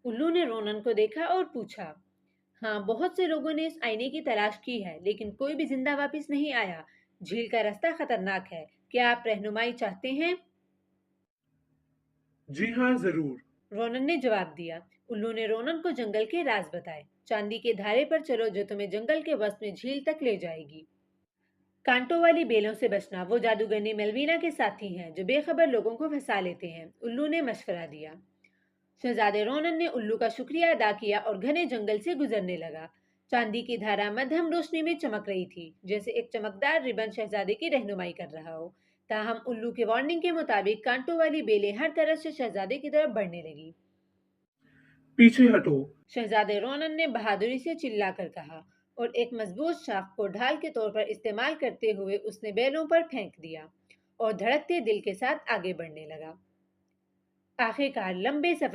उल्लू ने रोनन को देखा और पूछा। हाँ, बहुत से लोगों ने इस आईने की तलाश की है, लेकिन कोई भी जिंदा वापस नहीं आया। झील का रास्ता खतरनाक है। क्या आप रहनुमाई चाहते हैं? जी हाँ, जरूर। रोनन ने जवाब दिया। उल्लू ने रोनन को जंगल के राज बताए। चांदी के धारे पर चलो जो तुम्हें जंगल के वसत में झील तक ले जाएगी। कांटों वाली बेलों से बचना। वो जादूगरनी मेलवीना के साथी हैं जो बेखबर लोगों को फंसा लेते हैं, उल्लू ने मशवरा दिया। शहजादे रोनन ने उल्लू का शुक्रिया अदा किया और घने जंगल से गुजरने लगा। चांदी की धारा मध्यम रोशनी में चमक रही थी, जैसे एक चमकदार रिबन शहजादे की रहनुमाई कर रहा हो। ताहम उल्लू के वार्निंग के मुताबिक कांटों वाली बेलें हर तरफ से शहजादे की तरफ बढ़ने लगी। पीछे हटो। शहजादे रोनन ने बहादुरी से चिल्लाकर कहा, और एक मजबूत शाख को ढाल के तौर पर इस्तेमाल करते हुए उसने बैलों पर फेंक दिया और धड़कते दिल के साथ आगे बढ़ने लगा। आखिरकार लंबे सफर